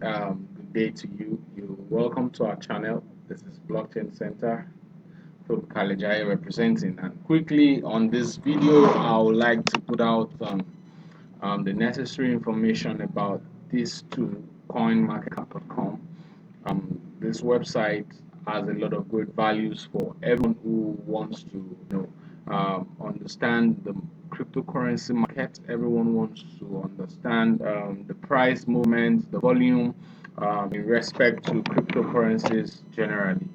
Good day to you. You're welcome to our channel. This is Blockchain Center from Kalejai representing. And quickly on this video, I would like to put out the necessary information about these two, coinmarketcap.com. This website has a lot of great values for everyone who wants to understand the cryptocurrency market. Everyone wants to understand the price movement, the volume in respect to cryptocurrencies generally.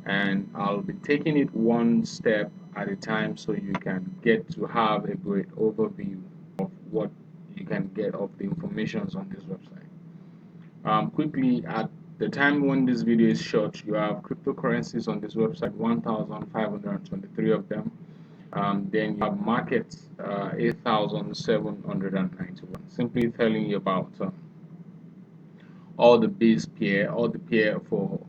And I'll be taking it one step at a time so you can get to have a great overview of what you can get of the information on this website. Quickly, at the time when this video is shot, you have cryptocurrencies on this website, 1,523 of them. Then you have markets, 8,791. Simply telling you about all the base pair, all the pair for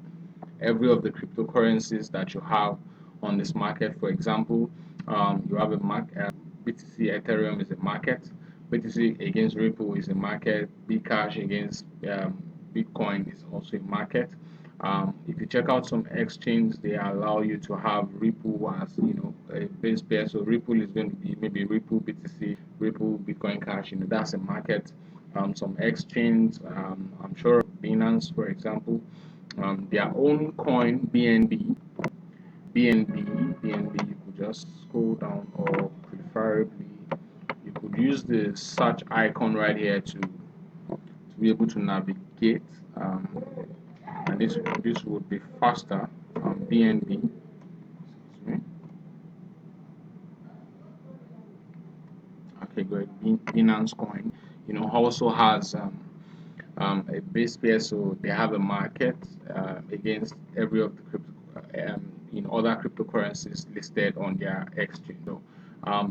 every of the cryptocurrencies that you have on this market. For example, you have a market, BTC Ethereum is a market, BTC against Ripple is a market, Bcash against Bitcoin is also a market. If you check out some exchanges, they allow you to have Ripple as a base pair. So Ripple is going to be maybe Ripple BTC, Ripple Bitcoin Cash. That's a market. Some exchange, I'm sure Binance, for example, their own coin BNB. You could just scroll down, or preferably you could use the search icon right here to be able to navigate, and this would be faster. BNB, excuse me. Okay, great. Binance coin, also has a base pair, so they have a market against every of the other cryptocurrencies listed on their exchange. So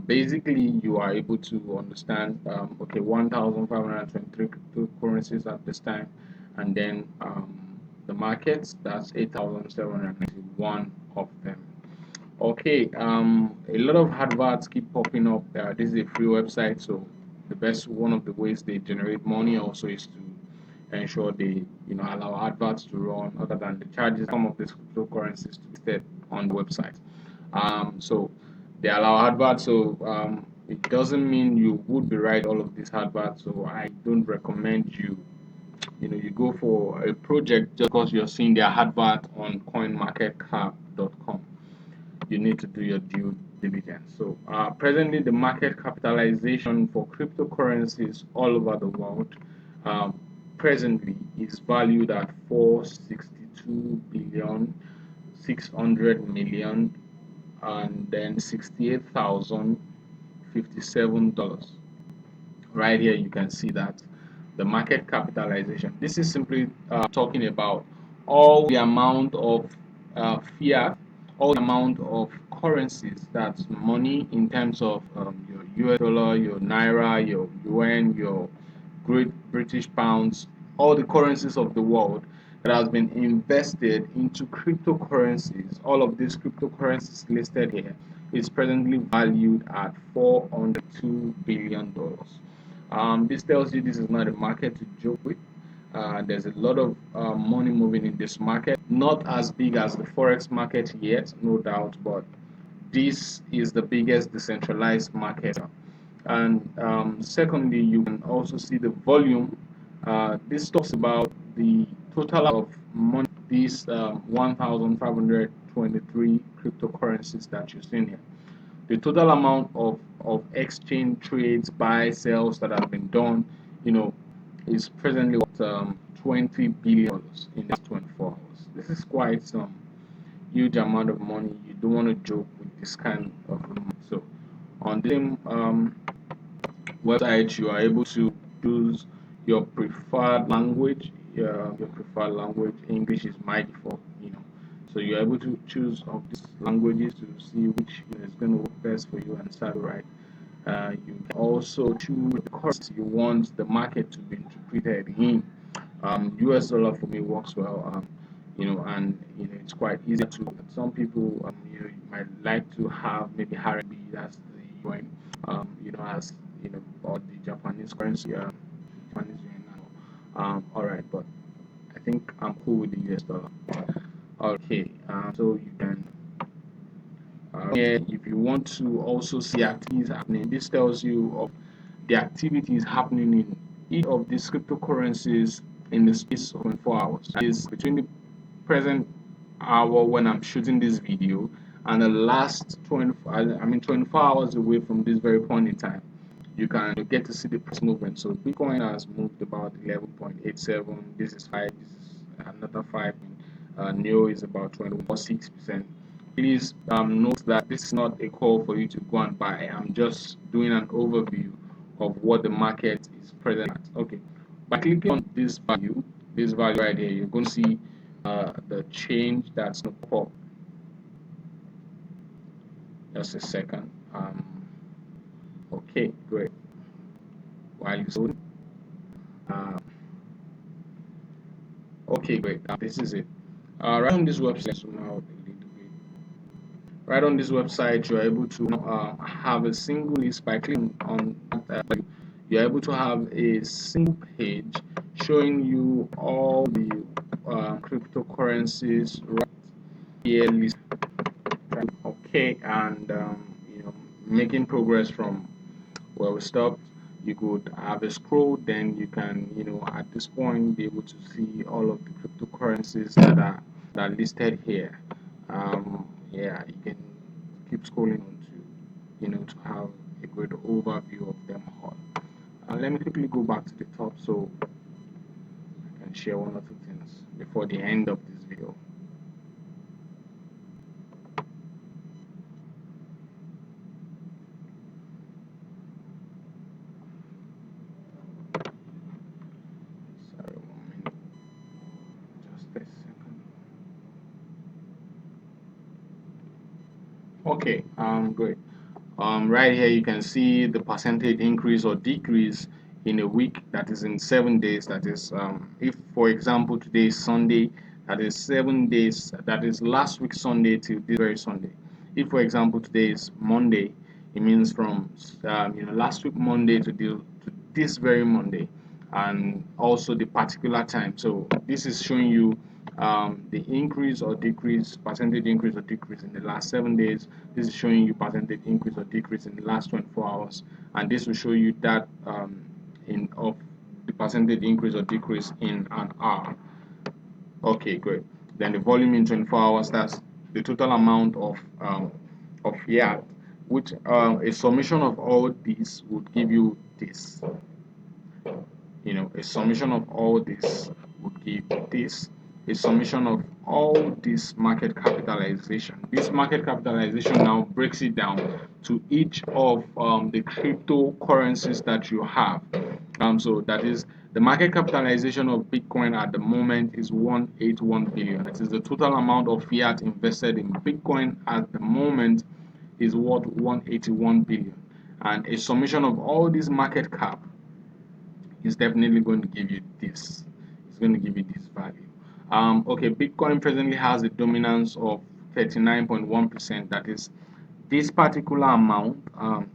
basically, you are able to understand, okay, 1,523 cryptocurrencies at this time, and then the markets, that's 8,791 of them. Okay, a lot of adverts keep popping up. This is a free website, so one of the ways they generate money also is to ensure they allow adverts to run other than the charges some of these cryptocurrencies to be set on the website. So they allow adverts, so it doesn't mean you would be right all of these adverts. So I don't recommend you go for a project just because you're seeing their advert on coinmarketcap.com. You need to do your due diligence. So presently the market capitalization for cryptocurrencies all over the world presently is valued at 462 billion 600 million and then $68,057. Right here you can see that the market capitalization, this is simply talking about all the amount of fiat, all the amount of currencies, that's money in terms of your US dollar, your naira, your yuan, your Great British pounds, all the currencies of the world that has been invested into cryptocurrencies. All of these cryptocurrencies listed here is presently valued at $402 billion. This tells you this is not a market to joke with. There's a lot of money moving in this market. Not as big as the forex market yet, no doubt, but this is the biggest decentralized market. And secondly, you can also see the volume. This talks about the total of money, these 1,523 cryptocurrencies that you've seen here. The total amount of exchange trades, buy, sells that have been done, is presently $20 billion in just 24 hours. This is quite some huge amount of money. You don't want to joke with this kind of amount. So on the same website, you are able to choose your preferred language. Your preferred language, English is my default. So you're able to choose of these languages to see which is going to work best for you and start right. You can also choose the currency you want the market to be interpreted in. US dollar for me works well. And it's quite easy to. Some people, you might like to have maybe RMB, that's the yuan, as or the Japanese currency, Japanese yen. All right, but with the US dollar. Okay, so you can here, if you want to also see activities happening, this tells you of the activities happening in each of these cryptocurrencies in the space of 24 hours. That is between the present hour when I'm shooting this video and the last 24 hours away from this very point in time. You can get to see the price movement. So Bitcoin has moved about 11.87. This is 5. This is another 5. Neo is about 21.6%. Please note that this is not a call for you to go and buy. I'm just doing an overview of what the market is present at. Okay, by clicking on this value right here, you're going to see the change that's going to pop. Just a second. Okay, great. While you sold, okay, great. This is it. Right on this website, so now right on this website, you're able to have a single list by clicking on that. You're able to have a single page showing you all the cryptocurrencies right here listed. Okay, and making progress from where we stopped. You could have a scroll, then you can at this point be able to see all of the cryptocurrencies that are listed here. Yeah, you can keep scrolling on to have a good overview of them all. Let me quickly go back to the top so I can share one or two things before the end of this video. Sorry, 1 minute. Just a second. Okay, great. Right here you can see the percentage increase or decrease in a week, that is in 7 days. That is if for example today is Sunday, that is 7 days, that is last week Sunday till this very Sunday. If for example today is Monday, it means from last week Monday to this very Monday, and also the particular time. So this is showing you the increase or decrease, percentage increase or decrease in the last 7 days. This is showing you percentage increase or decrease in the last 24 hours, and this will show you that of the percentage increase or decrease in an hour. Okay, great. Then the volume in 24 hours, that's the total amount of fiat, which a summation of all these would give you this. A summation of all this would give this. A summation of all this market capitalization. This market capitalization now breaks it down to each of the cryptocurrencies that you have. So that is the market capitalization of Bitcoin at the moment is 181 billion. That is the total amount of fiat invested in Bitcoin at the moment is worth 181 billion. And a summation of all this market cap is definitely going to give you this. It's going to give you this value. Okay, Bitcoin presently has a dominance of 39.1%. That is, this particular amount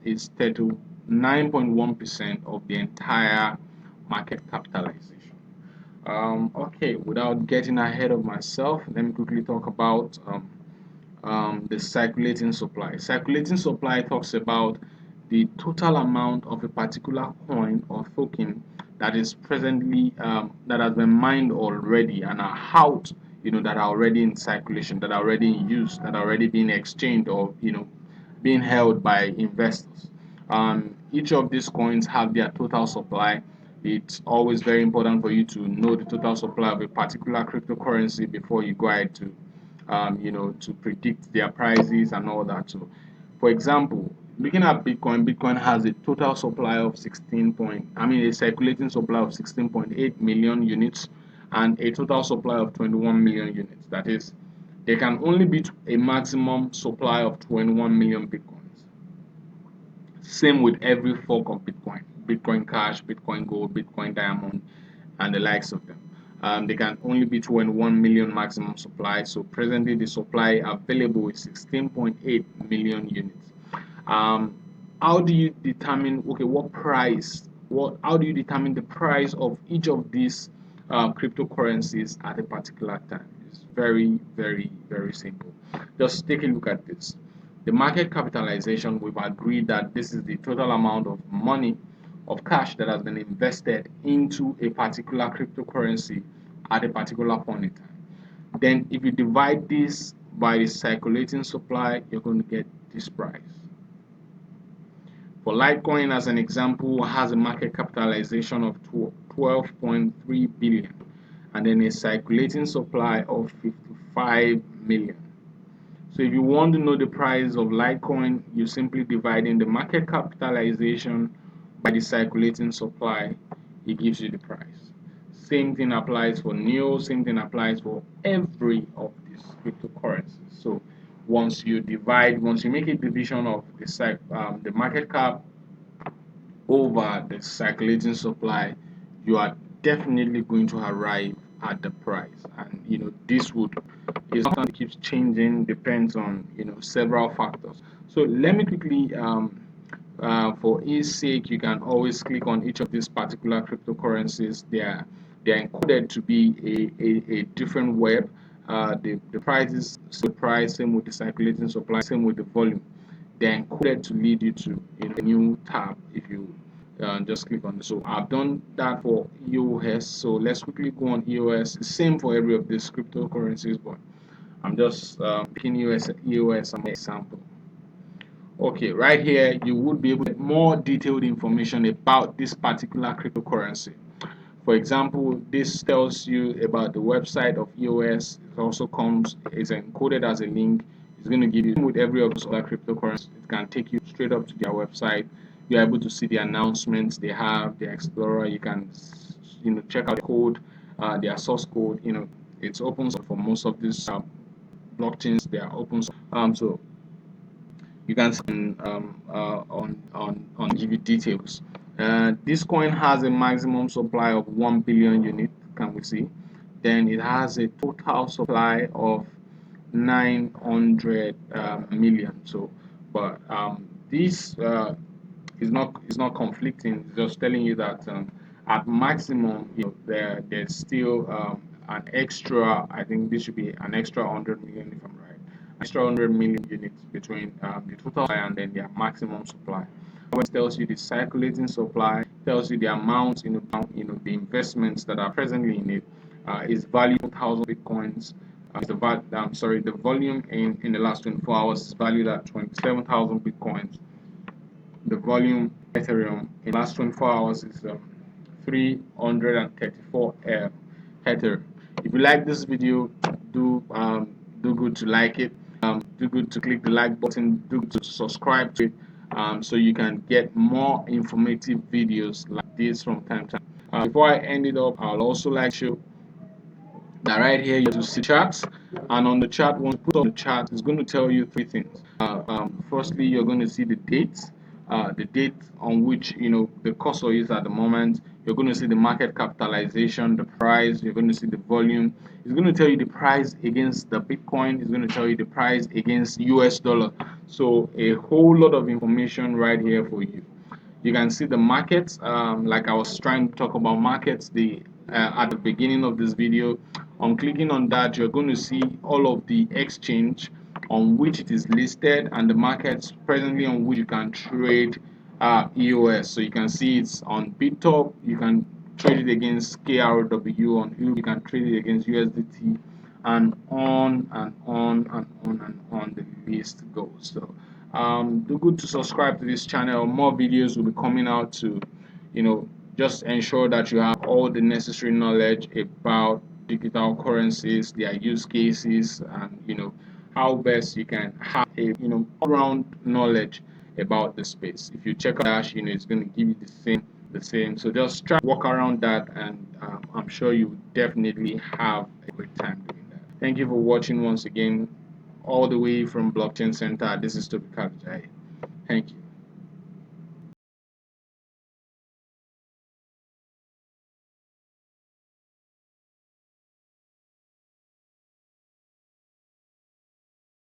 is 39.1% of the entire market capitalization. Okay, without getting ahead of myself, let me quickly talk about the circulating supply. Circulating supply talks about the total amount of a particular coin or token that is presently that has been mined already and are out, that are already in circulation, that are already in use, that are already being exchanged or being held by investors. Each of these coins have their total supply. It's always very important for you to know the total supply of a particular cryptocurrency before you go ahead to to predict their prices and all that. So, for example, looking at Bitcoin, Bitcoin has a total supply of a circulating supply of 16.8 million units and a total supply of 21 million units. That is, there can only be a maximum supply of 21 million Bitcoins. Same with every fork of Bitcoin, Bitcoin Cash, Bitcoin Gold, Bitcoin Diamond, and the likes of them. They can only be 21 million maximum supply. So presently the supply available is 16.8 million units. How do you determine, okay, what price, how do you determine the price of each of these cryptocurrencies at a particular time. It's very, very, very simple. Just take a look at this. The market capitalization, we've agreed that this is the total amount of money, of cash that has been invested into a particular cryptocurrency at a particular point in time. Then if you divide this by the circulating supply, you're going to get this price. For Litecoin, as an example, has a market capitalization of 12.3 billion and then a circulating supply of 55 million. So if you want to know the price of Litecoin, you simply divide in the market capitalization by the circulating supply, it gives you the price. Same thing applies for NEO, same thing applies for every of these cryptocurrencies. So once you make a division of the market cap over the circulating supply, you are definitely going to arrive at the price. And this would is something that keeps changing, depends on several factors. So let me quickly for ease sake, you can always click on each of these particular cryptocurrencies. They're encoded to be a different web. The price is the price, same with the circulating supply, same with the volume. They're encoded to lead you to a new tab if you just click on it. So I've done that for EOS. So let's quickly go on EOS. Same for every of these cryptocurrencies, but I'm just picking EOS as an example. Okay, right here you would be able to get more detailed information about this particular cryptocurrency. For example, this tells you about the website of EOS. It also it's encoded as a link. It's going to give you, with every of those other cryptocurrencies, it can take you straight up to their website. You're able to see the announcements they have, the Explorer. You can check out the code, their source code. It's open source for most of these blockchains. They are open source. So you can see on give you details. This coin has a maximum supply of 1 billion units. Can we see? Then it has a total supply of 900 million. So, but this is not conflicting. It's just telling you that at maximum, there's still an extra. I think this should be an extra 100 million if I'm right. Extra 100 million units between the total supply and then their maximum supply. It tells you the circulating supply, tells you the amount, the investments that are presently in it is valued 1,000 bitcoins. The volume in the last 24 hours is valued at 27,000 bitcoins. The volume Ethereum in the last 24 hours is 334 Ether. If you like this video, do good to like it. Do good to click the like button. Do good to subscribe to it, so you can get more informative videos like this from time to time. Before I end it up, I'll also like to show that right here you see charts, and on the chart, once you put on the chart, it's going to tell you three things. Firstly, you're going to see the date on which the cursor is at the moment. You're going to see the market capitalization, the price. You're going to see the volume. It's going to tell you the price against the Bitcoin. It's going to tell you the price against US dollar. So a whole lot of information right here for you. You can see the markets, like I was trying to talk about markets at the beginning of this video. On clicking on that, you're going to see all of the exchange on which it is listed and the markets presently on which you can trade EOS. So you can see it's on BitTop. You can trade it against KRW. On you can trade it against USDT, and on and on and on and on the list goes. So do good to subscribe to this channel. More videos will be coming out to just ensure that you have all the necessary knowledge about digital currencies, their use cases, and how best you can have a all-round knowledge about the space. If you check out Dash, it's going to give you the same. So just try to walk around that, and I'm sure you definitely have a great time doing that. Thank you for watching once again, all the way from Blockchain Center. This is Toby Kalajai. Thank you.